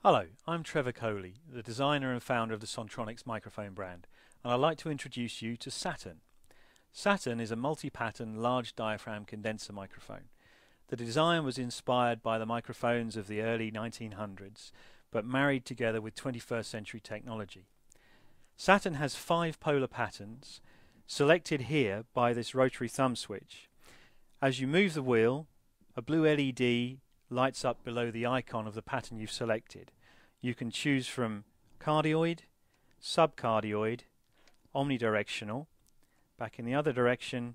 Hello, I'm Trevor Coley, the designer and founder of the Sontronics microphone brand, and I'd like to introduce you to Saturn. Saturn is a multi-pattern large diaphragm condenser microphone. The design was inspired by the microphones of the early 1900s, but married together with 21st century technology. Saturn has 5 polar patterns, selected here by this rotary thumb switch. As you move the wheel, a blue LED lights up below the icon of the pattern you've selected. You can choose from cardioid, subcardioid, omnidirectional, back in the other direction,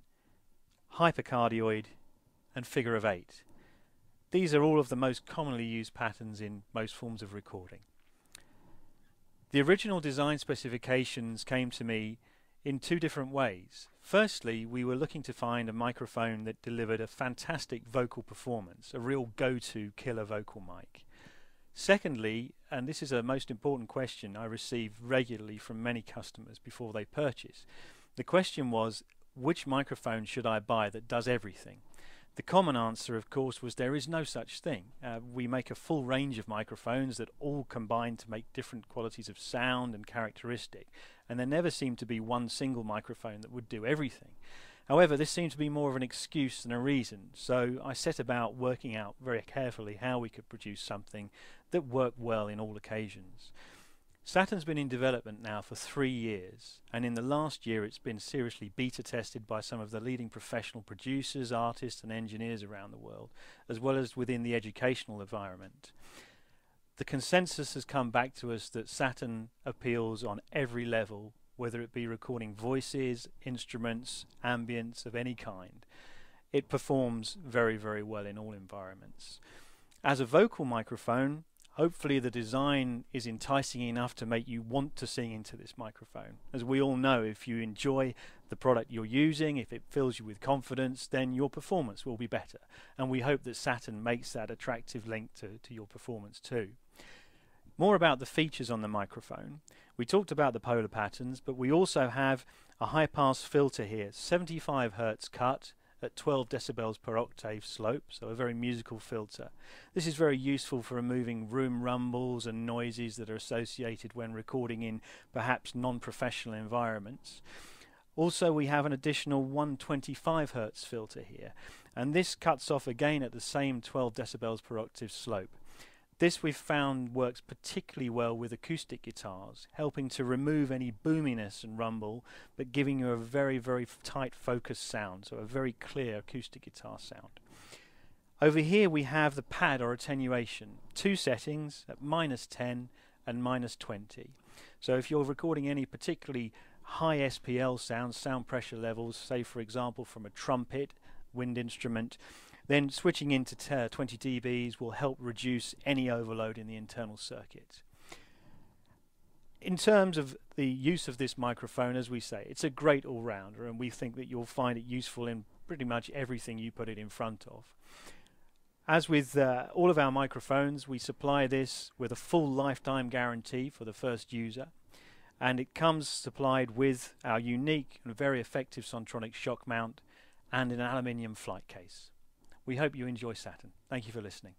hypercardioid, and figure of 8. These are all of the most commonly used patterns in most forms of recording. The original design specifications came to me in 2 different ways. Firstly, we were looking to find a microphone that delivered a fantastic vocal performance, a real go-to killer vocal mic. Secondly, and this is a most important question I receive regularly from many customers before they purchase, the question was, which microphone should I buy that does everything? The common answer, of course, was there is no such thing. We make a full range of microphones that all combine to make different qualities of sound and characteristic, and there never seemed to be one single microphone that would do everything. However, this seemed to be more of an excuse than a reason, so I set about working out very carefully how we could produce something that worked well in all occasions. Saturn's been in development now for 3 years, and in the last year it's been seriously beta tested by some of the leading professional producers, artists and engineers around the world, as well as within the educational environment. The consensus has come back to us that Saturn appeals on every level, whether it be recording voices, instruments, ambience of any kind. It performs very, very well in all environments. As a vocal microphone, hopefully the design is enticing enough to make you want to sing into this microphone. As we all know, if you enjoy the product you're using, if it fills you with confidence, then your performance will be better. And we hope that Saturn makes that attractive link to your performance too. More about the features on the microphone. We talked about the polar patterns, but we also have a high pass filter here, 75 Hz cut, at 12 decibels per octave slope, so a very musical filter. This is very useful for removing room rumbles and noises that are associated when recording in perhaps non-professional environments. Also, we have an additional 125 Hz filter here, and this cuts off again at the same 12 decibels per octave slope. This we've found works particularly well with acoustic guitars, helping to remove any boominess and rumble, but giving you a very, very tight focused sound, so a very clear acoustic guitar sound. Over here we have the pad or attenuation, 2 settings at -10 and -20. So if you're recording any particularly high SPL sounds, sound pressure levels, say for example from a trumpet, wind instrument, then switching into 20 dBs will help reduce any overload in the internal circuit. In terms of the use of this microphone, as we say, it's a great all-rounder, and we think that you'll find it useful in pretty much everything you put it in front of. As with all of our microphones, we supply this with a full lifetime guarantee for the first user, and it comes supplied with our unique and very effective Sontronics shock mount and an aluminium flight case. We hope you enjoy Saturn. Thank you for listening.